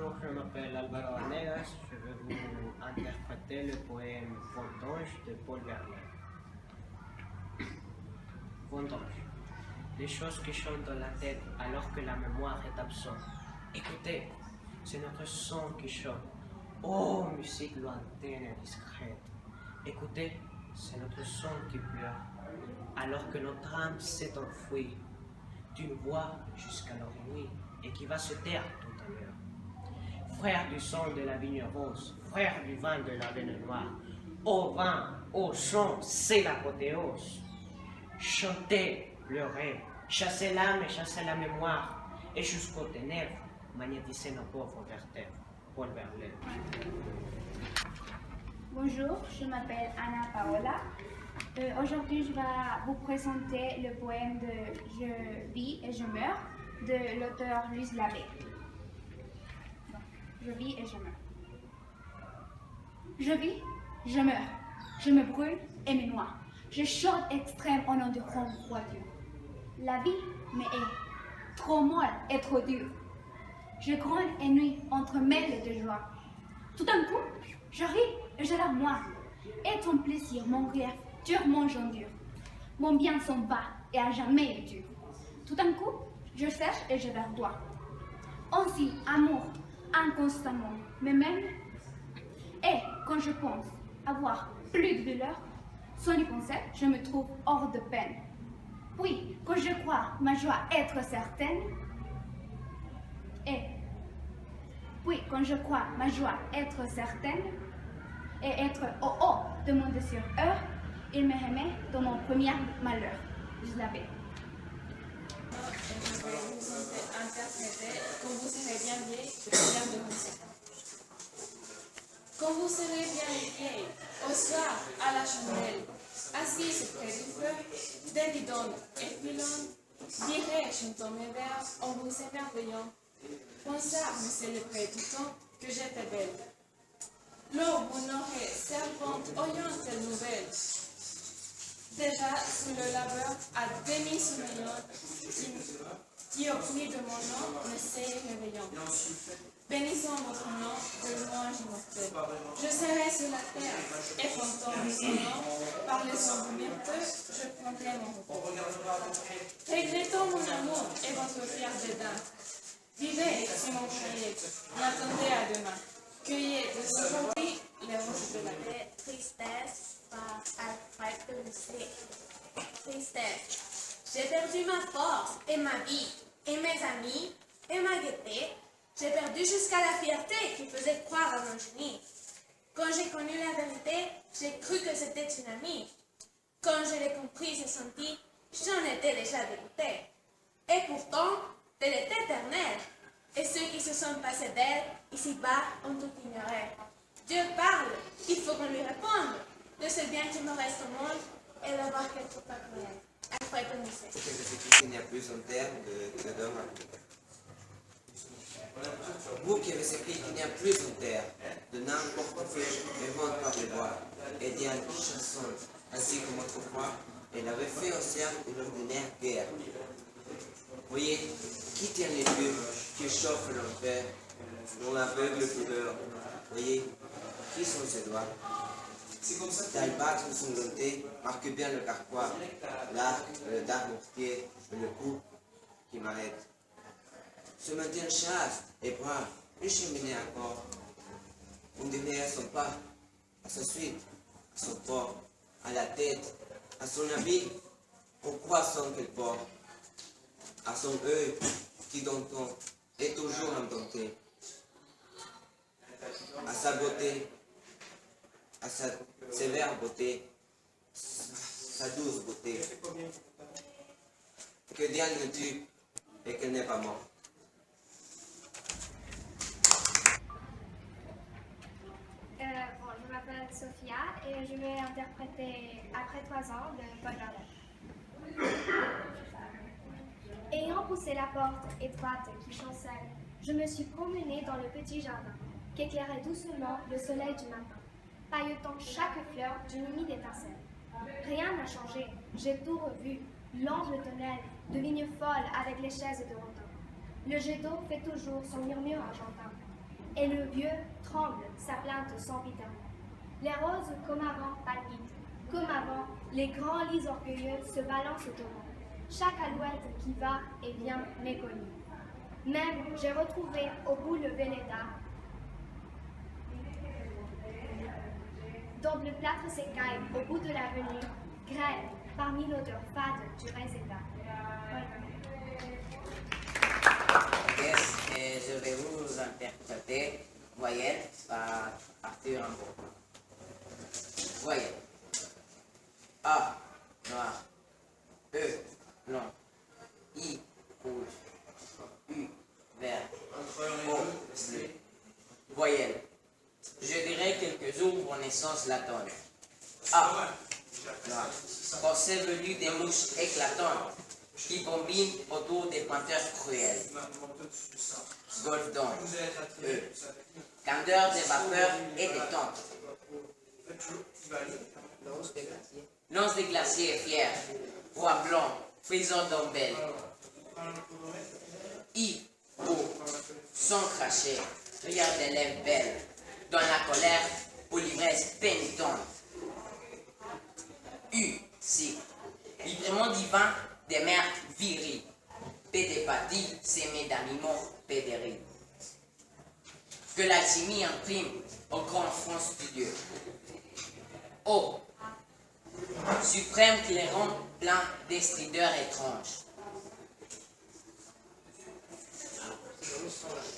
Bonjour, je m'appelle Alvaro Vanegas. Je vais vous interpréter le poème Vendange de Paul Verlaine. Vendange. Les choses qui chantent dans la tête alors que la mémoire est absente. Écoutez, c'est notre son qui chante. Oh, musique lointaine et discrète. Écoutez, c'est notre son qui pleure alors que notre âme s'est enfouie d'une voix jusqu'à l'oreille et qui va se taire tout à l'heure. Frère du sang de la vigne rose, frère du vin de la veine noire, au vin, au son, c'est l'apothéose. Chantez, pleurez, chassez l'âme et chassez la mémoire, et jusqu'aux ténèbres, magnétisez nos pauvres vertèbres. Paul Verlaine. Bonjour, je m'appelle Anna Paola. Aujourd'hui, je vais vous présenter le poème de Je vis et je meurs de l'auteur Louise Labbé. Je vis et je meurs. Je vis, je meurs, je me brûle et me noie. Je chante extrême au nom du grand roi Dieu. La vie me est trop molle et trop dure. Je grogne et nuit entre mêles de joie. Tout d'un coup, je ris et je la moi. Et ton plaisir, mon grief, durement j'endure. Mon bien s'en va et à jamais il dure. Tout d'un coup, je sèche et je verdois. Ainsi, amour, inconstamment, me mène. Et quand je pense avoir plus de douleur, sans y penser, je me trouve hors de peine. Puis, quand je crois ma joie être certaine, et être au haut de mon désir heure, il me remet dans mon premier malheur. Je l'avais. Je vais vous interpréter quand vous serez bien vieille de Pierre de Montsecon. Quand vous serez bien vieille, au soir à la chandelle, assise près du feu, des bidons et pilons, dirai chantant mes vers en vous émerveillant. Pensez à me célébrer du temps que j'étais belle. L'aube mon oreille servante oyant telle nouvelle. Déjà sous le labeur à demi sommeillant, qui au cri de mon nom me sait réveillant. Bénissons votre nom de louange immortelle. Je serai sur la terre et comptant son nom, par les ondes myrteux, je prendrai mon repos. Regrettons mon amour et votre fier dédain. Vivez si mon foyer, n'attendez à demain. Cueillez de aujourd'hui les roses de la vie. Tristesse par Alfred de Musset. Tristesse. J'ai perdu ma force et ma vie, et mes amis, et ma gaieté. J'ai perdu jusqu'à la fierté qui faisait croire à mon génie. Quand j'ai connu la vérité, j'ai cru que c'était une amie. Quand je l'ai comprise et sentie, j'en étais déjà dégoûtée. Et pourtant, elle est éternelle. Et ceux qui se sont passés d'elle, ici-bas, ont tout ignoré. Dieu parle, il faut qu'on lui réponde. Le seul bien qui me reste au monde est d'avoir quelque part cruel. Alfred de Musset. Il n'y a plus en terre que d'homme. Vous qui avez écrit qu'il n'y a plus en terre de n'importe quel événement par les bois, et Diane chanson, ainsi comme autrefois, elle avait fait au cercle une ordinaire guerre. Voyez, qui tient les feux qui chauffent l'enfer, dont l'aveugle pudeur. Voyez, qui sont ces doigts? D'albâtre sanglanté marque bien le carquois, l'arc, le dard mortier, le coup qui m'arrête. Se maintient chaste et brave, une cheminée encore. On dirait à son pas, à sa suite, à son port, à la tête, à son habit, au croissant qu'elle porte, à son œil qui d'antan est toujours indenté, à sa beauté, à sa sévère beauté, sa douce beauté. Que Diane ne tue et qu'elle n'est pas morte. Je m'appelle Sophia et je vais interpréter Après 3 ans de Paul Verlaine. Ayant poussé la porte étroite qui chancelle, je me suis promenée dans le petit jardin qu'éclairait doucement le soleil du matin, pailletant chaque fleur d'une humide étincelle. Rien n'a changé, j'ai tout revu, l'ange de tonnelle, de vignes folles avec les chaises de rondins. Le jet d'eau fait toujours son murmure argentin. et le vieux tremble sa plainte sempiternelle. Les roses, comme avant, palpitent. Comme avant, les grands lys orgueilleux se balancent au vent. Chaque alouette qui va et vient m'est connue. Même, j'ai retrouvé au bout le Véleda, dont le plâtre s'écaille au bout de l'avenue, grêle parmi l'odeur fade du réséda. Yes, et je vais vous interpréter Voyelle par Arthur Rimbaud. Voyelle. A, noir. E, blanc. I, rouge. U, vert. O, bleu. Voyelle. Je dirais quelques jours pour naissance la tonne. A, noir. Procès venu des mouches éclatantes qui bombinent autour des penteurs cruels. Golfe d'onde. E. Candeur des vapeurs et des tentes. Lance des glaciers fiers. Roi blanc, faisant d'ombelle. I. O. Sans cracher. Rire des lèvres belles. Dans la colère pour l'ivresse pénitente. U. Si. Librement divin des mers viriles. P des pathis sémés d'animaux pédériles. Que l'alchimie imprime au grand front studieux. O. Suprême clairon plein d'estrideurs étranges.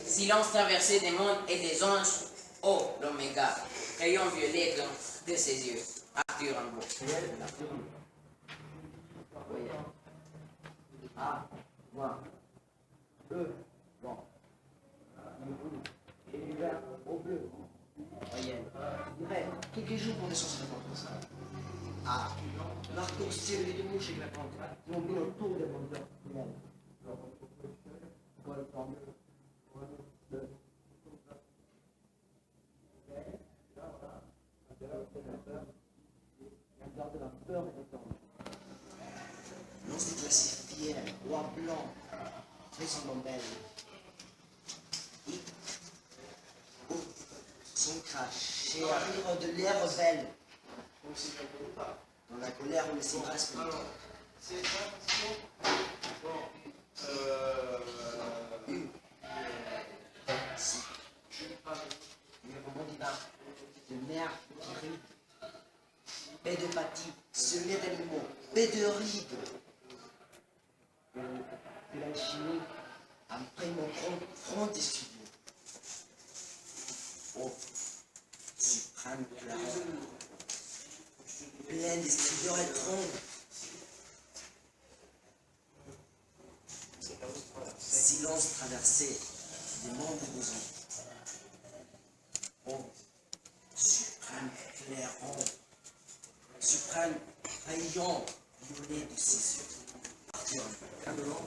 Silence traversé des mondes et des anges. O. L'oméga, rayon violet de ses yeux. Arthur Rimbaud. A, noir. E, blanc. Du rouge et du vert au bleu. Voyelle. Quelques jours pour naissance de ça. Ah, l'arc ciel de mouches éclatantes, mon bien autour des vendeurs. Lance des glaciers fiers, roi blanc, faisant d'ombelle. Oh, son cracher, rire de l'air rebelle. Dans la colère, on laisse grâce pénitente. Si. Le roman divin, de mer qui ride. Paix de pathie, semée d'animaux, paix de rides. Que l'alchimie imprime mon front des studios. Oh, suprême claron, pleine d'estrideurs étranges. Silence traversé des mondes et des ondes. Oh, suprême clairon, suprême rayon violet de ses yeux.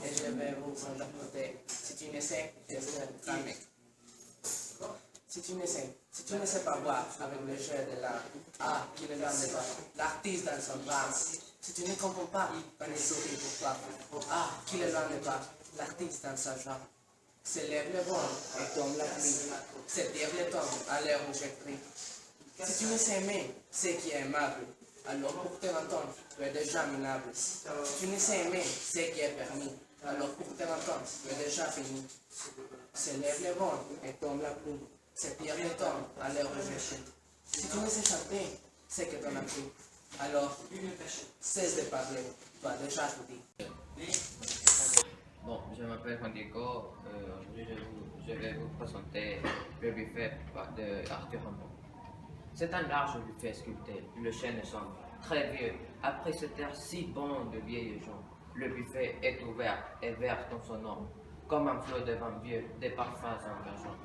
Et je vais vous interpréter. C'est une essai de dramé. Si tu ne sais pas voir avec le jeu de l'art, qui ne l'en est pas, l'artiste dans son drame. Si tu ne comprends pas, on est sauté pour toi. Qui ne l'en est pas, l'artiste dans sa joie. S'élève le vent et tombe la pluie. S'étire le temps à l'heure où j'écris. Si tu ne sais aimer ce qui est aimable, alors pour te entendre, tu es déjà minable. Si tu ne sais aimer ce qui est permis, alors pour te entendre, tu es déjà fini. S'élève le vent et tombe la pluie. S'étire le temps à l'heure où j'écris. Si tu ne sais chanter ce que t'en as pris, alors cesse de parler, tu as déjà tout dit. Bon, je m'appelle Juan Diego. Aujourd'hui, je vais vous présenter le buffet de Arthur Rimbaud. C'est un large buffet sculpté, le chêne est sombre, très vieux. Après ce terre si bon de vieilles gens, le buffet est ouvert et vert dans son ombre, comme un flot de vin vieux, des parfums engageants.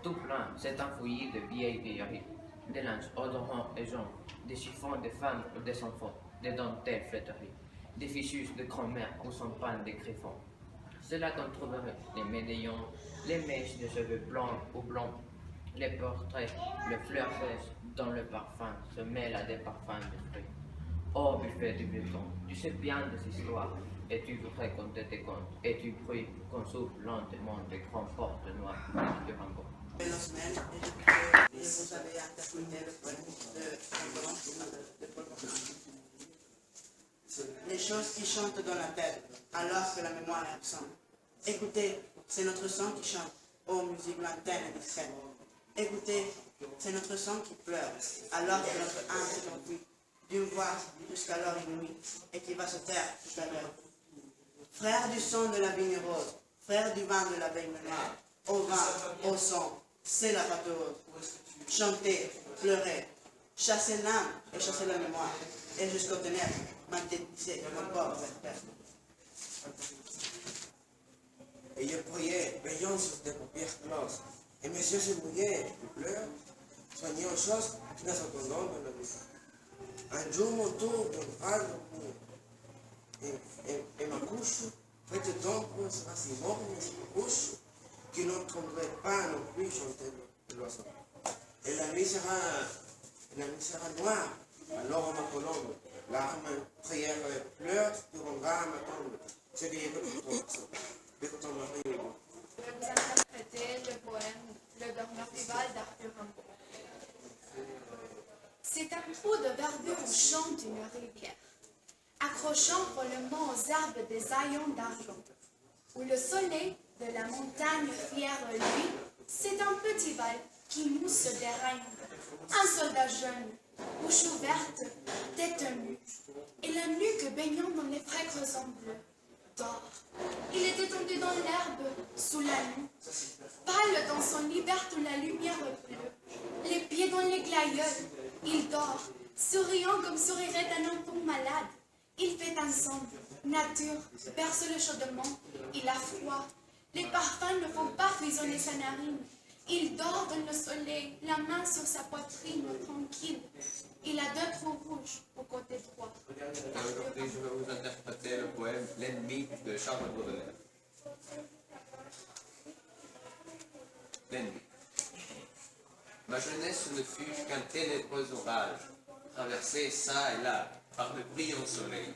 Tout plein, c'est un fouillis de vieilles vieilleries, des linges odorants et jaunes, des chiffons de femmes ou des enfants, des dentelles flétries, des fichus de grand-mère où sont peints des griffons. C'est là qu'on trouverait les médaillons, les mèches de cheveux blancs ou blancs, les portraits, les fleurs fraîches dont le parfum se mêle à des parfums d'esprit. Oh buffet du vieux temps, tu sais bien des histoires, et tu voudrais raconter tes contes, et tu pries qu'on s'ouvre lentement des grandes portes noires de Rimbaud. Losmel et vous avez interprété le poème de Paul Bocuse. Les choses qui chantent dans la tête alors que la mémoire est absente. Écoutez, c'est notre sang qui chante, ô musique lointaine et discrète. Écoutez, c'est notre sang qui pleure alors que notre âme s'est enfuie d'une voix jusqu'alors inouïe et qui va se taire tout à l'heure. Frère du son de la vigne rose, frère du vin de la veille noire, au vin, au son, c'est la patrouille. Chantez, pleurez, chassez l'âme et chassez la mémoire, et jusqu'aux ténèbres, magnétisez mon corps vers terre. Et je priais, veillant sur tes paupières closes, et mes yeux se mouillaient, je pleure, soignant aux choses qui ne s'entendent dans la vie. Un jour, mon tour de bras et ma couche, faite d'ombre, sera si morne et si couche, qui n'entendrait pas non plus chanter l'oiseau. Et la nuit sera noire, alors ma colombe, larmes, prières, pleurs, tu rendras ma tombe, ce que je veux pour ton mari. Je vais vous interpréter le poème Le dormeur rival d'Arthur Rimbaud. C'est un trou de verdure au champ d'une rivière, accrochant follement aux arbres des haillons d'argent, où le soleil de la montagne fière, lui, c'est un petit val qui mousse des rayons. Un soldat jeune, bouche ouverte, tête nue, et la nuque baignant dans les frais creusants bleus, dort. Il est étendu dans l'herbe, sous la nuit, pâle dans son lit vert où la lumière pleut, les pieds dans les glaïeuls, il dort, souriant comme sourirait un enfant malade. Il fait un son, nature, berce le chaudement, il a froid, les parfums ne font pas frissonner sa narine. Il dort dans le soleil, la main sur sa poitrine, tranquille. Il a deux trous rouges au côté droit. Aujourd'hui, je vais vous interpréter le poème L'ennemi de Charles Baudelaire. L'ennemi. Ma jeunesse ne fut qu'un ténébreux orage, traversé çà et là par le brillant soleil.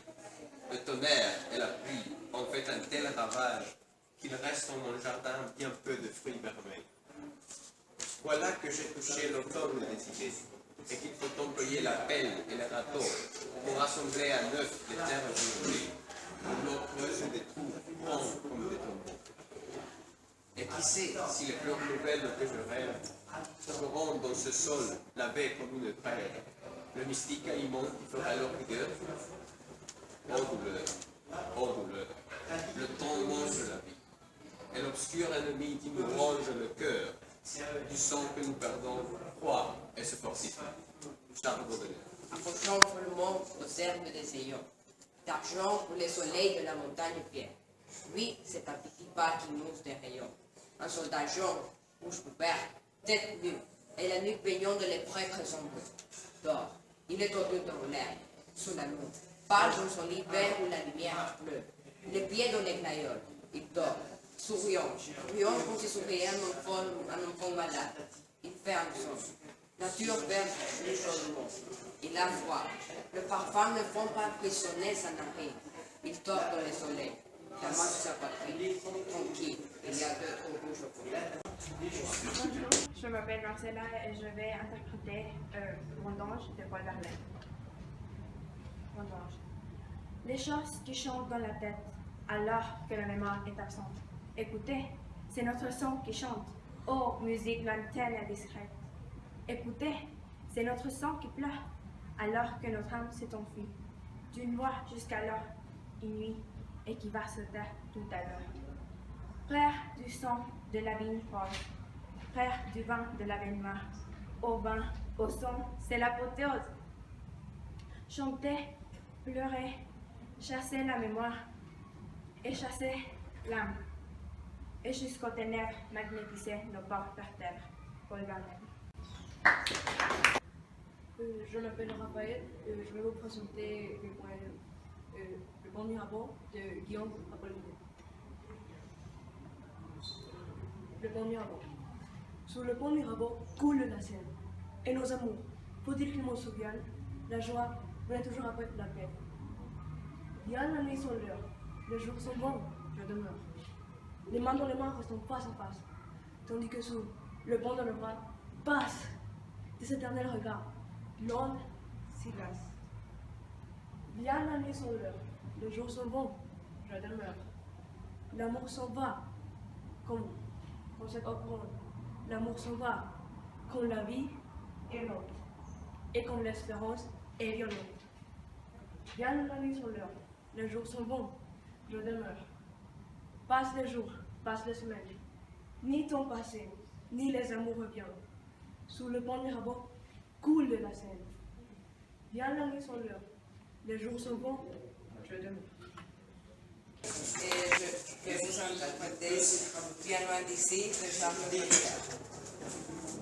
Le tonnerre et la pluie ont fait un tel ravage qu'il reste dans mon jardin bien peu de fruits vermeils. Voilà que j'ai touché l'automne des idées, et qu'il faut employer la pelle et les râteaux pour rassembler à neuf les terres inondées, où l'eau creuse des trous grands comme des tombeaux. Et qui sait si les fleurs nouvelles que je rêve seront dans ce sol lavé comme une prairie, le mystique aliment qui fera leur rigueur. Oh douleur, le temps mange la vie, et l'obscur ennemi qui nous ronge le cœur, du sang que nous perdons, croit et se fortifie. Charles Baudelaire. Approchant follement aux herbes des ayons, d'argent pour les soleils de la montagne fière. Lui, c'est un petit pas qui mousse des rayons. Un soldat jaune, bouche ouverte, tête nue, et la nuque baignant de les prêtres sombres. Dort, il est tendu dans l'air, sous la lune, pâle dans son lit vert où la lumière pleut. Les pieds dans les glaïeuls, il dort, souriant comme si souriait un enfant malade. Il fait un son. Nature verse le chaudement. Il a froid. Le parfum ne font pas frissonner sa narine. Il dort dans le soleil. La main sur sa poitrine, tranquille. Il y a deux trous rouges au fond. Bonjour, je m'appelle Marcella et je vais interpréter Vendange de Paul Verlaine. Vendange. Les choses qui chantent dans la tête alors que la mémoire est absente. Écoutez, c'est notre sang qui chante. Oh, musique lointaine et discrète. Écoutez, c'est notre sang qui pleure alors que notre âme s'est enfuie d'une voix jusqu'alors inouïe et qui va se taire tout à l'heure. Frère du sang de la vigne rose, frère du vin de la veine noire, au vin, au son, c'est l'apothéose. Chantez, pleurez, chassez la mémoire et chassez l'âme. Et jusqu'aux ténèbres, magnétisez nos corps par terre. Paul Verlaine. Je m'appelle Raphaël, je vais vous présenter le poème Le Pont Mirabeau de Guillaume Apollinaire. Le Pont Mirabeau. Sous le pont Mirabeau coule la Seine, et nos amours, faut-il qu'ils m'en souviennent, la joie venait toujours après la peine. Bien la nuit sont l'heure, les jours sont bons, je demeure. Les mains dans les mains restons face à face, tandis que sous Le pont de le bras passe des éternels regards. L'onde s'y glace. Viens la nuit sans l'heure, les jours sont bons, je demeure. L'amour s'en va, comme cette offrande. L'amour s'en va, comme la vie est l'autre, et comme l'espérance est violente. Viens la nuit sans l'heure, les jours sont bons, je demeure. Passent les jours, passent les semaines, ni ton passé, ni les amours reviennent. Sous le pont Mirabeau coule la Seine. Viens la nuit sans l'heure, les jours sont bons, je demeure. Et je vais vous interpréter Bien loin d'ici de Charles Baudelaire.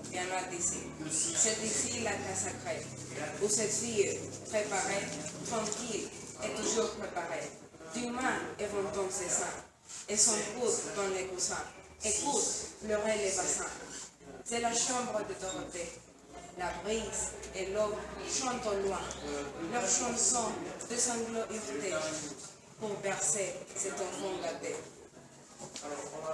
Bien loin d'ici. C'est ici la classe sacrée, où cette fille préparée, tranquille et toujours préparée, d'humain éventant ses seins, et son coude dans les coussins. Écoute, pleurer les bassins. C'est la chambre de Dorothée. La brise et l'aube chantent au loin leur chanson de sanglots heurtés pour bercer cet enfant gâté.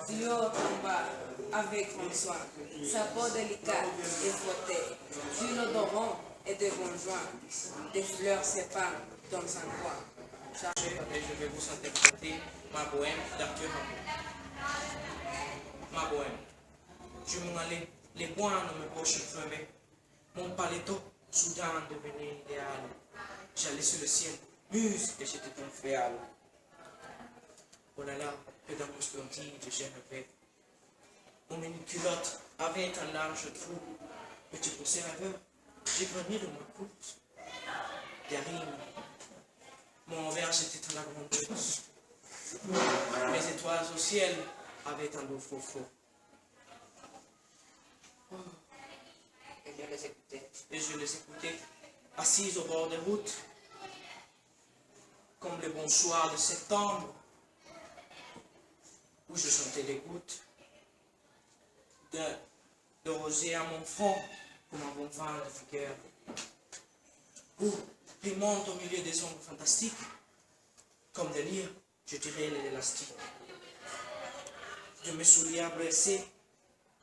Du haut en bas, avec grand soin, sa peau délicate et frottée, d'huile odorant et de bons joints, des fleurs s'épandent dans un coin. Je vais vous interpréter ma bohème d'Arthur Rimbaud. Ma bohème. Je m'en allais, les poings dans mes poches crevées. Mon paletôt, soudain devenu idéal. J'allais sur le ciel, muse, et j'étais tombé à l'eau. Oh là là, que d'amour splendide j'ai rêvé. Mon mini-culotte avait un large trou. Petit poussé rêveur, j'ai grogné de ma course. Des rimes. Mon verre était à la grande chose. Mes étoiles au ciel avaient un beau faux. Oh. Et je les écoutais, assises au bord des routes, comme le bon soir de septembre, où je sentais les gouttes de rosier à mon front, comme un bon vin de vigueur. Où, rimant au milieu des ombres fantastiques, comme des lyres, je tirais l'élastique. De mes souliers blessés,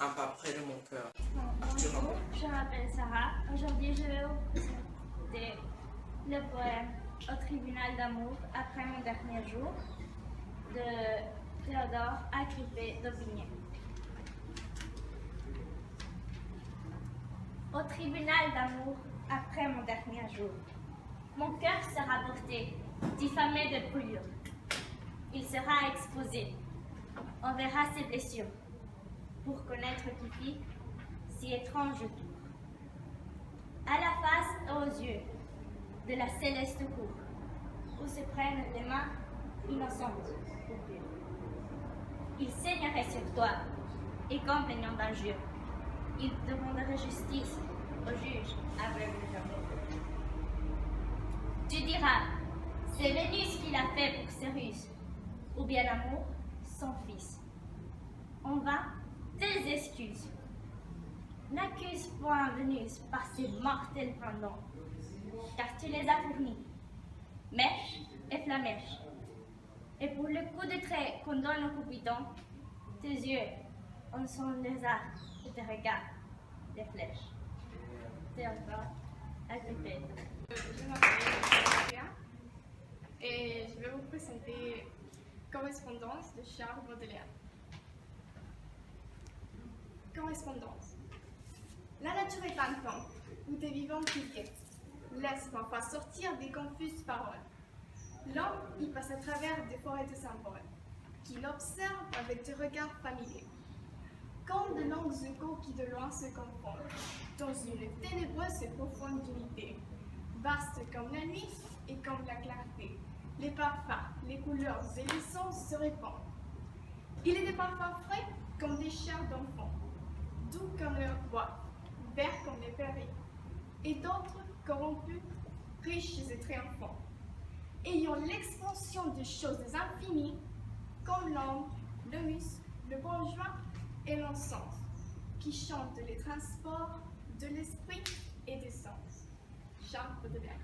un pas près de mon cœur. Arthur Rimbaud. Je m'appelle Sarah. Aujourd'hui, je vais vous présenter le poème Au tribunal d'amour après mon dernier jour de Théodore Agrippé d'Aubigné. Au tribunal d'amour après mon dernier jour, mon cœur sera porté, diffamé de brûlure. Il sera exposé. On verra ses blessures pour connaître qui fit si étrange tour. À la face et aux yeux de la céleste cour, où se prennent les mains innocentes pour Dieu. Il saignerait sur toi, et comme plaignant d'injure, il demanderait justice au juge aveugle de Tu diras, c'est Vénus qui l'a fait pour Cyrus, ou bien l'amour, son fils. En vain, tes excuses. N'accuse point Vénus par ses mortels pendants, car tu les as fournis, mèche et flamèche. Et pour le coup de trait qu'on donne au Cupidon, tes yeux en sont les arcs et tes regards des flèches. Théodore Agrippé. Je m'appelle Julia et je vais vous présenter Correspondance de Charles Baudelaire. Correspondance. La nature est un camp où des vivants piqués laissent parfois sortir des confuses paroles. L'homme y passe à travers des forêts de symboles, qui l'observe avec des regards familiers, comme de longues échos qui de loin se confondent, dans une ténébreuse et profonde unité, vaste comme la nuit et comme la clarté. Les parfums, les couleurs et les sons se répandent. Il est des parfums frais comme des chairs d'enfants, doux comme leur bois, verts comme les prairies, et d'autres corrompus, riches et triomphants, ayant l'expansion de choses infinies, comme l'ombre, le musc, le bourgeois et l'encens, qui chantent les transports de l'esprit et des sens. Charles Baudelaire.